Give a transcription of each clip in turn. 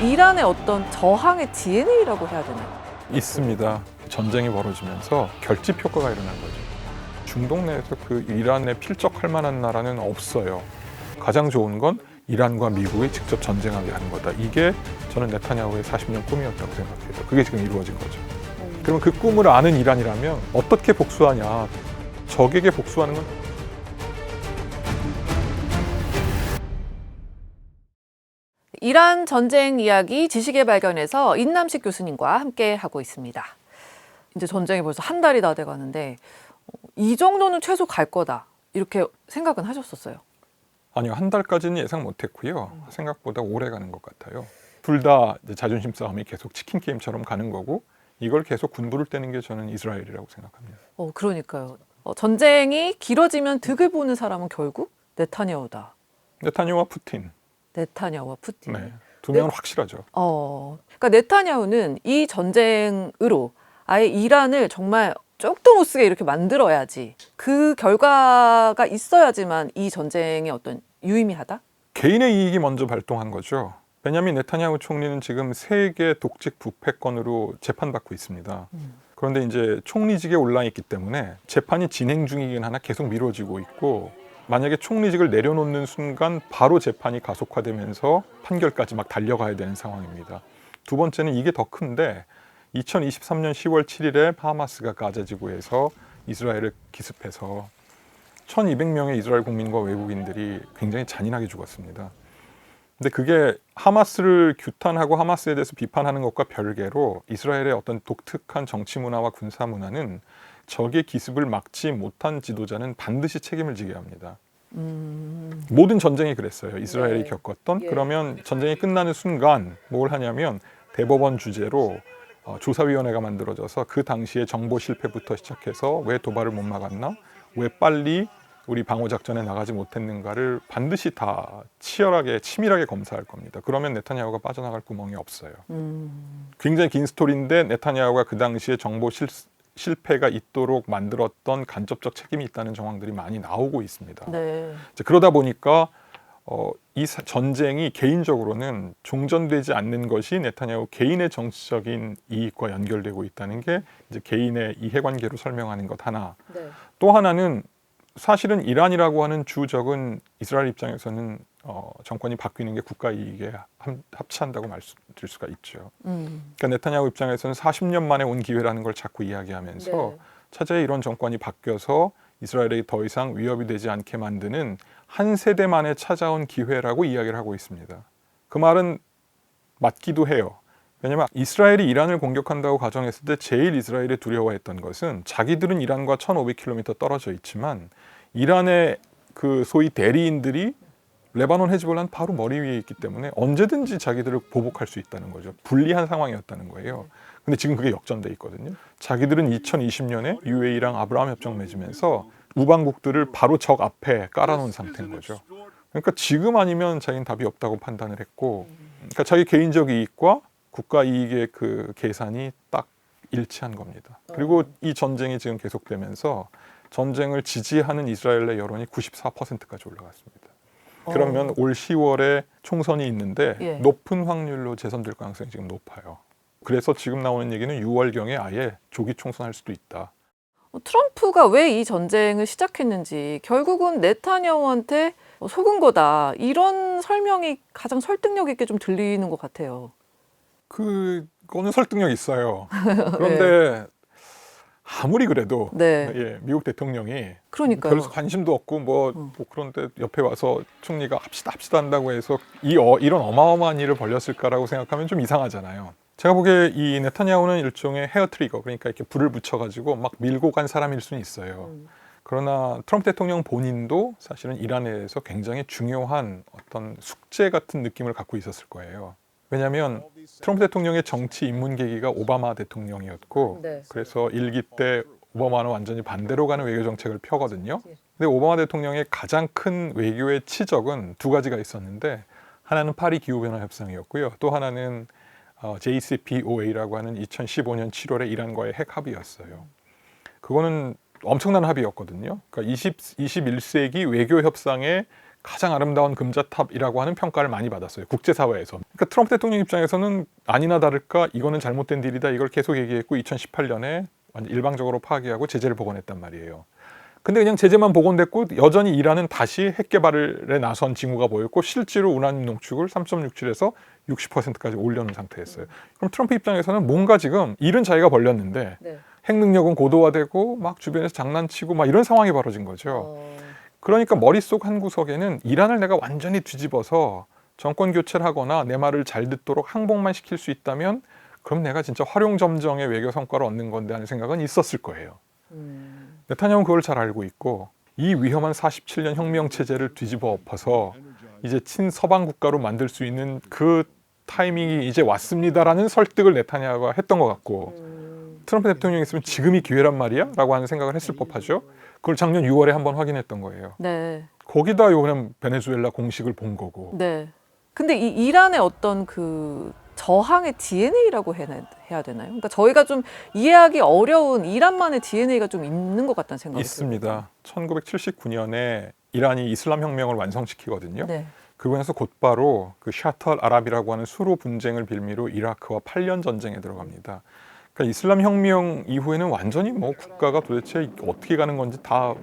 이란의 어떤 저항의 DNA라고 해야 되나요? 있습니다. 전쟁이 벌어지면서 결집 효과가 일어난 거죠. 중동 내에서 그 이란에 필적할 만한 나라는 없어요. 가장 좋은 건 이란과 미국이 직접 전쟁하게 하는 거다. 이게 저는 네타냐후의 40년 꿈이었다고 생각해요. 그게 지금 이루어진 거죠. 그러면 그 꿈을 아는 이란이라면 어떻게 복수하냐. 적에게 복수하는 건 이란 전쟁 이야기 지식의 발견에서 인남식 교수님과 함께 하고 있습니다. 이제 전쟁이 벌써 한 달이 다 돼가는데 이 정도는 최소 갈 거다 이렇게 생각은 하셨었어요? 아니요, 한 달까지는 예상 못했고요. 생각보다 오래 가는 것 같아요. 둘 다 자존심 싸움이 계속 치킨 게임처럼 가는 거고 이걸 계속 군부를 떼는 게 저는 이스라엘이라고 생각합니다. 그러니까요. 전쟁이 길어지면 득을 보는 사람은 결국 네타냐후다. 네타냐후와 푸틴. 네타냐후와 푸틴. 네, 두 명은 확실하죠. 그러니까 네타냐후는 이 전쟁으로 아예 이란을 정말 쪽도 못 쓰게 이렇게 만들어야지 그 결과가 있어야지만 이 전쟁의 어떤 유의미하다? 개인의 이익이 먼저 발동한 거죠. 베냐민 네타냐후 총리는 지금 세계 독직 부패건으로 재판받고 있습니다. 그런데 이제 총리직에 올라 있기 때문에 재판이 진행 중이긴 하나 계속 미뤄지고 있고 만약에 총리직을 내려놓는 순간 바로 재판이 가속화되면서 판결까지 막 달려가야 되는 상황입니다. 두 번째는 이게 더 큰데 2023년 10월 7일에 하마스가 가자 지구에서 이스라엘을 기습해서 1200명의 이스라엘 국민과 외국인들이 굉장히 잔인하게 죽었습니다. 근데 그게 하마스를 규탄하고 하마스에 대해서 비판하는 것과 별개로 이스라엘의 어떤 독특한 정치 문화와 군사 문화는 적의 기습을 막지 못한 지도자는 반드시 책임을 지게 합니다. 모든 전쟁이 그랬어요. 이스라엘이 네. 겪었던. 예. 그러면 전쟁이 끝나는 순간 뭘 하냐면 대법원 주재로 조사위원회가 만들어져서 그 당시에 정보 실패부터 시작해서 왜 도발을 못 막았나? 왜 빨리 우리 방어작전에 나가지 못했는가를 반드시 다 치열하게 치밀하게 검사할 겁니다. 그러면 네타냐후가 빠져나갈 구멍이 없어요. 굉장히 긴 스토리인데 네타냐후가 그 당시에 정보 실패가 있도록 만들었던 간접적 책임이 있다는 정황들이 많이 나오고 있습니다. 네. 그러다 보니까 이 전쟁이 개인적으로는 종전되지 않는 것이 네타냐후 개인의 정치적인 이익과 연결되고 있다는 게 이제 개인의 이해관계로 설명하는 것 하나. 네. 또 하나는 사실은 이란이라고 하는 주적은 이스라엘 입장에서는 정권이 바뀌는 게 국가 이익에 합치한다고 말씀드릴 수가 있죠. 그러니까 네타냐후 입장에서는 40년 만에 온 기회라는 걸 자꾸 이야기하면서 네. 차제에 이런 정권이 바뀌어서 이스라엘에 더 이상 위협이 되지 않게 만드는 한 세대 만에 찾아온 기회라고 이야기를 하고 있습니다. 그 말은 맞기도 해요. 왜냐하면 이스라엘이 이란을 공격한다고 가정했을 때 제일 이스라엘이 두려워했던 것은 자기들은 이란과 1500km 떨어져 있지만 이란의 그 소위 대리인들이 레바논 헤즈볼라는 바로 머리 위에 있기 때문에 언제든지 자기들을 보복할 수 있다는 거죠. 불리한 상황이었다는 거예요. 근데 지금 그게 역전돼 있거든요. 자기들은 2020년에 UAE랑 아브라함 협정 맺으면서 우방국들을 바로 적 앞에 깔아놓은 상태인 거죠. 그러니까 지금 아니면 자기는 답이 없다고 판단을 했고, 그러니까 자기 개인적 이익과 국가 이익의 그 계산이 딱 일치한 겁니다. 그리고 이 전쟁이 지금 계속되면서 전쟁을 지지하는 이스라엘의 여론이 94%까지 올라갔습니다. 그러면 올 10월에 총선이 있는데 예. 높은 확률로 재선될 가능성이 지금 높아요. 그래서 지금 나오는 얘기는 6월경에 아예 조기 총선할 수도 있다. 트럼프가 왜 이 전쟁을 시작했는지 결국은 네타냐후한테 속은 거다 이런 설명이 가장 설득력 있게 좀 들리는 것 같아요. 그거는 설득력 있어요. 그런데 아무리 그래도 네. 예, 미국 대통령이 그러니까요. 별 관심도 없고 뭐 그런데 옆에 와서 총리가 합시다 한다고 해서 이런 어마어마한 일을 벌였을까라고 생각하면 좀 이상하잖아요. 제가 보기에 이 네타냐후는 일종의 헤어 트리거, 그러니까 이렇게 불을 붙여가지고 막 밀고 간 사람일 수는 있어요. 그러나 트럼프 대통령 본인도 사실은 이란에 대해서 굉장히 중요한 어떤 숙제 같은 느낌을 갖고 있었을 거예요. 왜냐하면 트럼프 대통령의 정치 입문 계기가 오바마 대통령이었고, 네. 그래서 일기 때 오바마는 완전히 반대로 가는 외교 정책을 펴거든요. 근데 오바마 대통령의 가장 큰 외교의 치적은 두 가지가 있었는데, 하나는 파리 기후변화 협상이었고요. 또 하나는 JCPOA라고 하는 2015년 7월에 이란과의 핵 합의였어요. 그거는 엄청난 합의였거든요. 그러니까 21세기 외교 협상의 가장 아름다운 금자탑이라고 하는 평가를 많이 받았어요. 국제사회에서. 그러니까 트럼프 대통령 입장에서는 아니나 다를까 이거는 잘못된 딜이다. 이걸 계속 얘기했고 2018년에 완전 일방적으로 파기하고 제재를 복원했단 말이에요. 근데 그냥 제재만 복원됐고 여전히 이란은 다시 핵 개발에 나선 징후가 보였고 실제로 우라늄 농축을 3.67에서 60%까지 올려놓은 상태였어요. 그럼 트럼프 입장에서는 뭔가 지금 일은 자기가 벌렸는데 네. 핵 능력은 고도화되고 막 주변에서 장난치고 막 이런 상황이 벌어진 거죠. 그러니까 머릿속 한 구석에는 이란을 내가 완전히 뒤집어서 정권 교체를 하거나 내 말을 잘 듣도록 항복만 시킬 수 있다면 그럼 내가 진짜 활용점정의 외교 성과를 얻는 건데 하는 생각은 있었을 거예요. 네타냐후는 그걸 잘 알고 있고 이 위험한 47년 혁명 체제를 뒤집어 엎어서 이제 친서방 국가로 만들 수 있는 그 타이밍이 이제 왔습니다라는 설득을 네타냐후가 했던 것 같고 트럼프 대통령이 있으면 지금이 기회란 말이야? 라고 하는 생각을 했을 법하죠. 그걸 작년 6월에 한번 확인했던 거예요. 네. 거기다 이번에 베네수엘라 공식을 본 거고. 네. 근데 이 이란의 어떤 그 저항의 DNA라고 해야 되나요? 그러니까 저희가 좀 이해하기 어려운 이란만의 DNA가 좀 있는 것 같다는 생각이 있습니다. 1979년에 이란이 이슬람 혁명을 완성시키거든요. 네. 그러면서 곧바로 그 샤털 아랍이라고 하는 수로 분쟁을 빌미로 이라크와 8년 전쟁에 들어갑니다. 그러니까 이슬람 혁명 이후에는 완전히 뭐 국가가 도대체 어떻게 가는 건지 다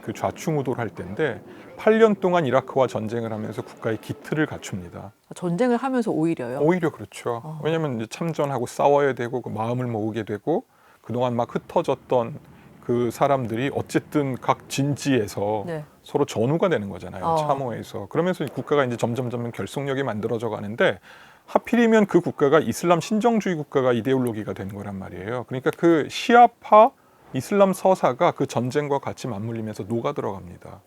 그 좌충우돌 할 때인데 8년 동안 이라크와 전쟁을 하면서 국가의 기틀을 갖춥니다. 전쟁을 하면서 오히려요. 오히려 그렇죠. 왜냐하면 이제 참전하고 싸워야 되고 그 마음을 모으게 되고 그동안 막 흩어졌던 그 사람들이 어쨌든 각 진지에서 네. 서로 전우가 되는 거잖아요. 어. 참호에서. 그러면서 국가가 이제 점점 결속력이 만들어져 가는데 하필이면 그 국가가 이슬람 신정주의 국가가 이데올로기가 된 거란 말이에요. 그러니까 그 시아파 이슬람 서사가 그 전쟁과 같이 맞물리면서 녹아 들어갑니다.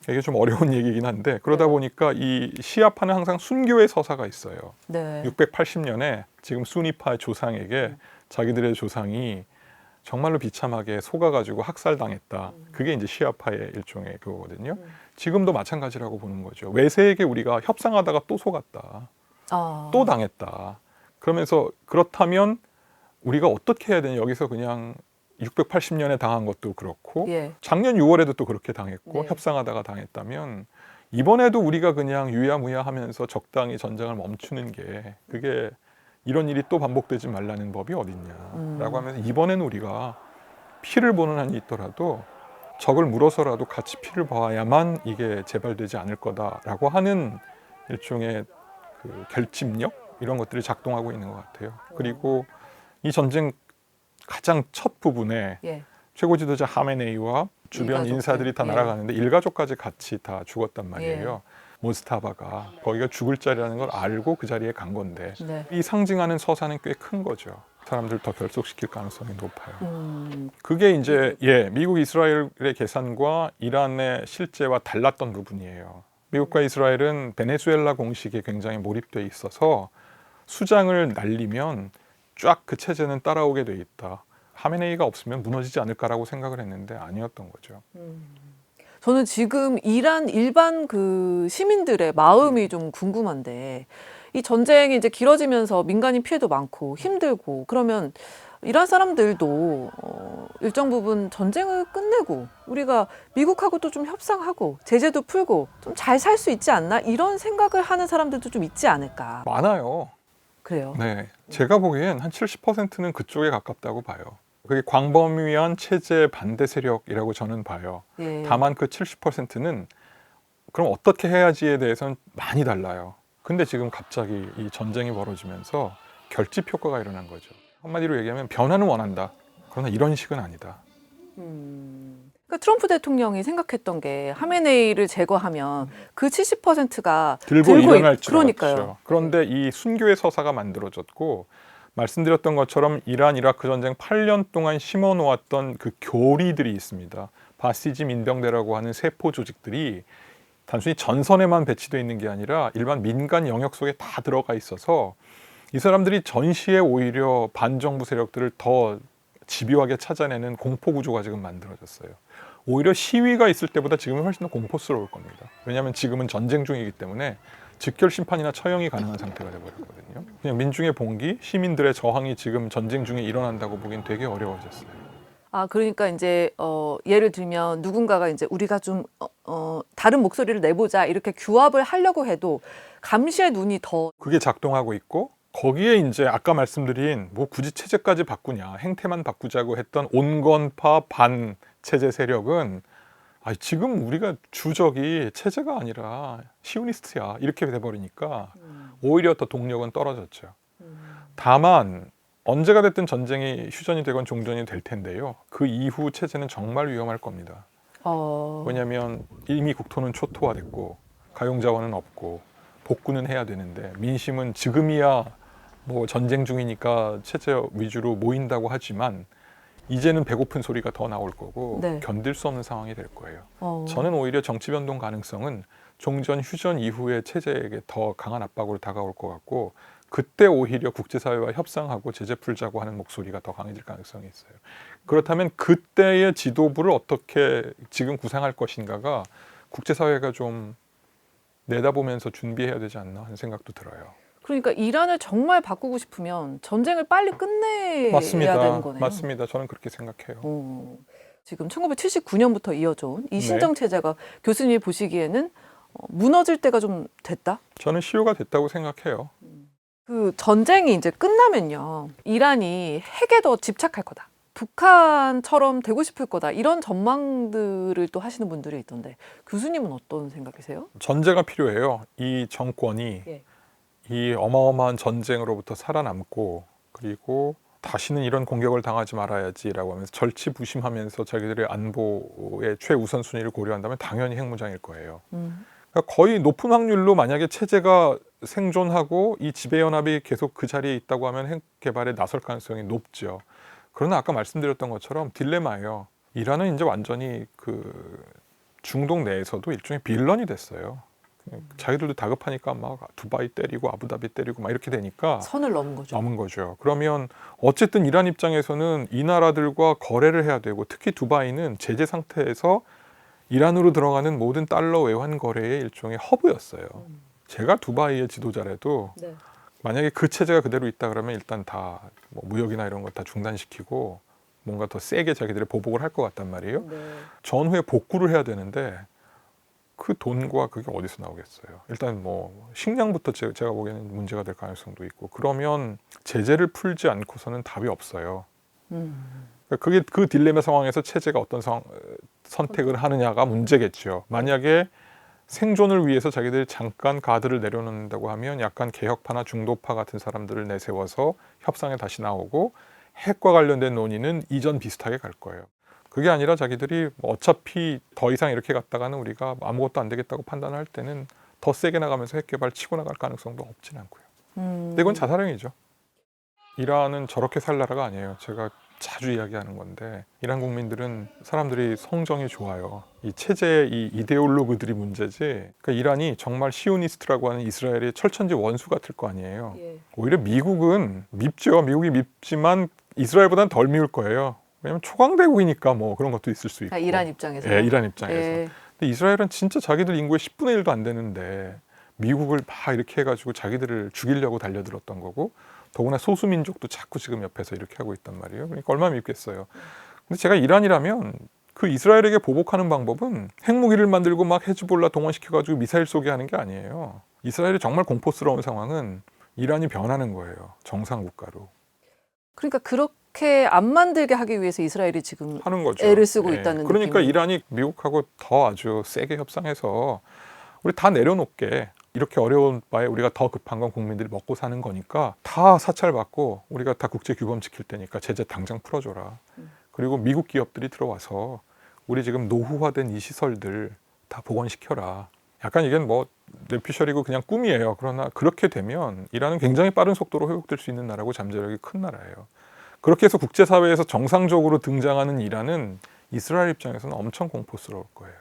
이게 좀 어려운 얘기긴 한데 그러다 보니까 이 시아파는 항상 순교의 서사가 있어요. 네. 680년에 지금 수니파 조상에게 자기들의 조상이 정말로 비참하게 속아가지고 학살당했다. 그게 이제 시아파의 일종의 그거거든요. 지금도 마찬가지라고 보는 거죠. 외세에게 우리가 협상하다가 또 속았다. 또 당했다. 그러면서 그렇다면 우리가 어떻게 해야 되냐. 여기서 그냥 680년에 당한 것도 그렇고 예. 작년 6월에도 또 그렇게 당했고 네. 협상하다가 당했다면 이번에도 우리가 그냥 유야무야 하면서 적당히 전쟁을 멈추는 게 그게 이런 일이 또 반복되지 말라는 법이 어딨냐라고 하면서 이번에는 우리가 피를 보는 한이 있더라도 적을 물어서라도 같이 피를 봐야만 이게 재발되지 않을 거다라고 하는 일종의 그 결집력 이런 것들이 작동하고 있는 것 같아요. 그리고 이 전쟁 가장 첫 부분에 예. 최고 지도자 하메네이와 주변 일가족들. 인사들이 다 예. 날아가는데 일가족까지 같이 다 죽었단 말이에요. 모스타바가 거기가 죽을 자리라는 걸 알고 그 자리에 간 건데 네. 이 상징하는 서사는 꽤 큰 거죠. 사람들 더 결속시킬 가능성이 높아요. 그게 이제 미국 이스라엘의 계산과 이란의 실제와 달랐던 부분이에요. 미국과 이스라엘은 베네수엘라 공식에 굉장히 몰입돼 있어서 수장을 날리면 쫙 그 체제는 따라오게 돼 있다. 하메네이가 없으면 무너지지 않을까라고 생각을 했는데 아니었던 거죠. 저는 지금 이란 일반 그 시민들의 마음이 좀 궁금한데 이 전쟁이 이제 길어지면서 민간인 피해도 많고 힘들고 그러면 이란 사람들도 일정 부분 전쟁을 끝내고 우리가 미국하고 또 좀 협상하고 제재도 풀고 좀 잘 살 수 있지 않나 이런 생각을 하는 사람들도 좀 있지 않을까. 많아요. 그래요. 네, 제가 보기엔 한 70%는 그쪽에 가깝다고 봐요. 그게 광범위한 체제 반대 세력이라고 저는 봐요. 예. 다만 그 70%는 그럼 어떻게 해야지에 대해서는 많이 달라요. 근데 지금 갑자기 이 전쟁이 벌어지면서 결집 효과가 일어난 거죠. 한마디로 얘기하면 변화는 원한다. 그러나 이런 식은 아니다. 그러니까 트럼프 대통령이 생각했던 게 하메네이를 제거하면 그 70%가 들고 일어날 줄 그러니까요. 알았죠. 그런데 이 순교의 서사가 만들어졌고 말씀드렸던 것처럼 이란 이라크 전쟁 8년 동안 심어놓았던 그 교리들이 있습니다. 바시지 민병대라고 하는 세포 조직들이 단순히 전선에만 배치되어 있는 게 아니라 일반 민간 영역 속에 다 들어가 있어서 이 사람들이 전시에 오히려 반정부 세력들을 더 집요하게 찾아내는 공포 구조가 지금 만들어졌어요. 오히려 시위가 있을 때보다 지금은 훨씬 더 공포스러울 겁니다. 왜냐하면 지금은 전쟁 중이기 때문에 즉결 심판이나 처형이 가능한 상태가 되어버렸거든요. 그냥 민중의 봉기, 시민들의 저항이 지금 전쟁 중에 일어난다고 보기엔 되게 어려워졌어요. 아, 그러니까 이제 예를 들면 누군가가 이제 우리가 좀 다른 목소리를 내보자 이렇게 규합을 하려고 해도 감시의 눈이 더 그게 작동하고 있고 거기에 이제 아까 말씀드린 뭐 굳이 체제까지 바꾸냐 행태만 바꾸자고 했던 온건파 반 체제 세력은 지금 우리가 주적이 체제가 아니라 시오니스트야 이렇게 돼버리니까 오히려 더 동력은 떨어졌죠. 다만 언제가 됐든 전쟁이 휴전이 되건 종전이 될 텐데요. 그 이후 체제는 정말 위험할 겁니다. 왜냐하면 이미 국토는 초토화됐고 가용자원은 없고 복구는 해야 되는데 민심은 지금이야 뭐 전쟁 중이니까 체제 위주로 모인다고 하지만 이제는 배고픈 소리가 더 나올 거고 네. 견딜 수 없는 상황이 될 거예요. 저는 오히려 정치 변동 가능성은 종전 휴전 이후의 체제에게 더 강한 압박으로 다가올 것 같고 그때 오히려 국제사회와 협상하고 제재 풀자고 하는 목소리가 더 강해질 가능성이 있어요. 그렇다면 그때의 지도부를 어떻게 지금 구상할 것인가가 국제사회가 좀 내다보면서 준비해야 되지 않나 하는 생각도 들어요. 그러니까 이란을 정말 바꾸고 싶으면 전쟁을 빨리 끝내야 되는 거네요. 맞습니다. 저는 그렇게 생각해요. 지금 1979년부터 이어져 온 이 네. 신정 체제가 교수님이 보시기에는 무너질 때가 좀 됐다? 저는 시효가 됐다고 생각해요. 그 전쟁이 이제 끝나면요. 이란이 핵에 더 집착할 거다. 북한처럼 되고 싶을 거다. 이런 전망들을 또 하시는 분들이 있던데 교수님은 어떤 생각이세요? 전제가 필요해요. 이 정권이 예. 이 어마어마한 전쟁으로부터 살아남고 그리고 다시는 이런 공격을 당하지 말아야지라고 하면서 절치부심하면서 자기들의 안보의 최우선순위를 고려한다면 당연히 핵무장일 거예요. 그러니까 거의 높은 확률로 만약에 체제가 생존하고 이 지배연합이 계속 그 자리에 있다고 하면 핵 개발에 나설 가능성이 높죠. 그러나 아까 말씀드렸던 것처럼 딜레마예요. 이란은 이제 완전히 그 중동 내에서도 일종의 빌런이 됐어요. 자기들도 다급하니까 막 두바이 때리고 아부다비 때리고 막 이렇게 되니까 선을 넘은 거죠. 남은 거죠. 그러면 어쨌든 이란 입장에서는 이 나라들과 거래를 해야 되고 특히 두바이는 제재 상태에서 이란으로 들어가는 모든 달러 외환 거래의 일종의 허브였어요. 제가 두바이의 지도자라도 네. 만약에 그 체제가 그대로 있다 그러면 일단 다 뭐 무역이나 이런 거 다 중단시키고 뭔가 더 세게 자기들의 보복을 할 것 같단 말이에요. 네. 전후에 복구를 해야 되는데 그 돈과 그게 어디서 나오겠어요. 일단 뭐 식량부터 제가 보기에는 문제가 될 가능성도 있고 그러면 제재를 풀지 않고서는 답이 없어요. 그게 그 딜레마 상황에서 체제가 어떤 선택을 하느냐가 문제겠죠. 만약에 생존을 위해서 자기들이 잠깐 가드를 내려놓는다고 하면 약간 개혁파나 중도파 같은 사람들을 내세워서 협상에 다시 나오고 핵과 관련된 논의는 이전 비슷하게 갈 거예요. 그게 아니라 자기들이 어차피 더 이상 이렇게 갔다가는 우리가 아무것도 안 되겠다고 판단할 때는 더 세게 나가면서 핵 개발 치고 나갈 가능성도 없진 않고요. 근데 이건 자살행위죠. 이란은 저렇게 살 나라가 아니에요. 제가 자주 이야기하는 건데 이란 국민들은 사람들이 성정이 좋아요. 이 체제의 이 이데올로그들이 문제지. 그러니까 이란이 정말 시오니스트라고 하는 이스라엘의 철천지 원수 같을 거 아니에요. 예. 오히려 미국은 밉죠. 미국이 밉지만 이스라엘보다는 덜 미울 거예요. 왜냐면 초강대국이니까 뭐 그런 것도 있을 수 있고. 이란 입장에서. 예, 이란 입장에서. 예. 근데 이스라엘은 진짜 자기들 인구의 10분의 1도 안 되는데 미국을 막 이렇게 해가지고 자기들을 죽이려고 달려들었던 거고 더구나 소수민족도 자꾸 지금 옆에서 이렇게 하고 있단 말이에요. 그러니까 얼마나 밉겠어요. 근데 제가 이란이라면 그 이스라엘에게 보복하는 방법은 핵무기를 만들고 막 헤즈볼라 동원시켜가지고 미사일 쏘게 하는 게 아니에요. 이스라엘이 정말 공포스러운 상황은 이란이 변하는 거예요. 정상 국가로. 그러니까 그렇게 안 만들게 하기 위해서 이스라엘이 지금 하는 거죠. 애를 쓰고 있다는 그러니까 느낌이. 이란이 미국하고 더 아주 세게 협상해서 우리 다 내려놓게 이렇게 어려운 바에 우리가 더 급한 건 국민들이 먹고 사는 거니까 다 사찰받고 우리가 다 국제 규범 지킬 테니까 제재 당장 풀어줘라. 그리고 미국 기업들이 들어와서 우리 지금 노후화된 이 시설들 다 복원시켜라. 약간 이건 뭐 뇌피셜이고 그냥 꿈이에요. 그러나 그렇게 되면 이란은 굉장히 빠른 속도로 회복될 수 있는 나라고 잠재력이 큰 나라예요. 그렇게 해서 국제사회에서 정상적으로 등장하는 이란은 이스라엘 입장에서는 엄청 공포스러울 거예요.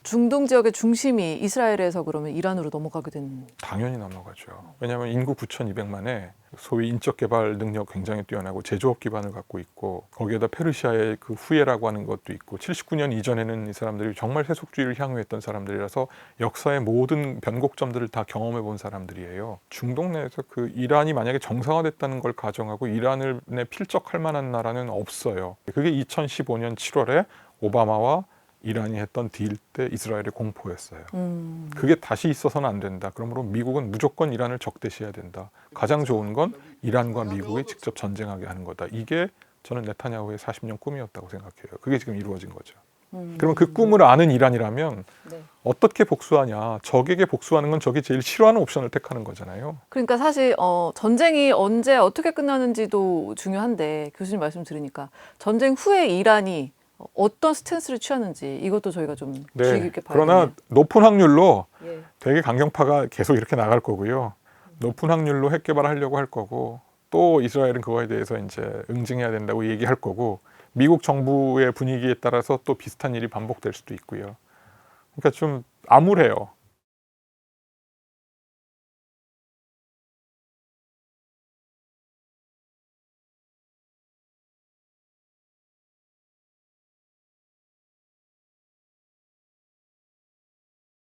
중동 지역의 중심이 이스라엘에서 그러면 이란으로 넘어가게 된. 당연히 넘어가죠. 왜냐하면 인구 9,200만에 소위 인적 개발 능력 굉장히 뛰어나고 제조업 기반을 갖고 있고 거기에다 페르시아의 그 후예라고 하는 것도 있고 79년 이전에는 이 사람들이 정말 세속주의를 향유했던 사람들이라서 역사의 모든 변곡점들을 다 경험해 본 사람들이에요. 중동 내에서 그 이란이 만약에 정상화됐다는 걸 가정하고 이란을 필적할 만한 나라는 없어요. 그게 2015년 7월에 오바마와 이란이 했던 딜 때 이스라엘의 공포였어요. 그게 다시 있어서는 안 된다. 그러므로 미국은 무조건 이란을 적대시해야 된다. 가장 좋은 건 이란과 미국이 직접 전쟁하게 하는 거다. 이게 저는 네타냐후의 40년 꿈이었다고 생각해요. 그게 지금 이루어진 거죠. 그러면 그 꿈을 아는 이란이라면 네. 어떻게 복수하냐. 적에게 복수하는 건 적이 제일 싫어하는 옵션을 택하는 거잖아요. 그러니까 사실 전쟁이 언제 어떻게 끝나는지도 중요한데 교수님 말씀 들으니까 전쟁 후에 이란이 어떤 스탠스를 취하는지 이것도 저희가 좀 주의 네. 깊게 봐야 그러나 되네요. 높은 확률로 예. 되게 강경파가 계속 이렇게 나갈 거고요. 높은 확률로 핵 개발하려고 할 거고 또 이스라엘은 그거에 대해서 이제 응징해야 된다고 얘기할 거고 미국 정부의 분위기에 따라서 또 비슷한 일이 반복될 수도 있고요. 그러니까 좀 암울해요.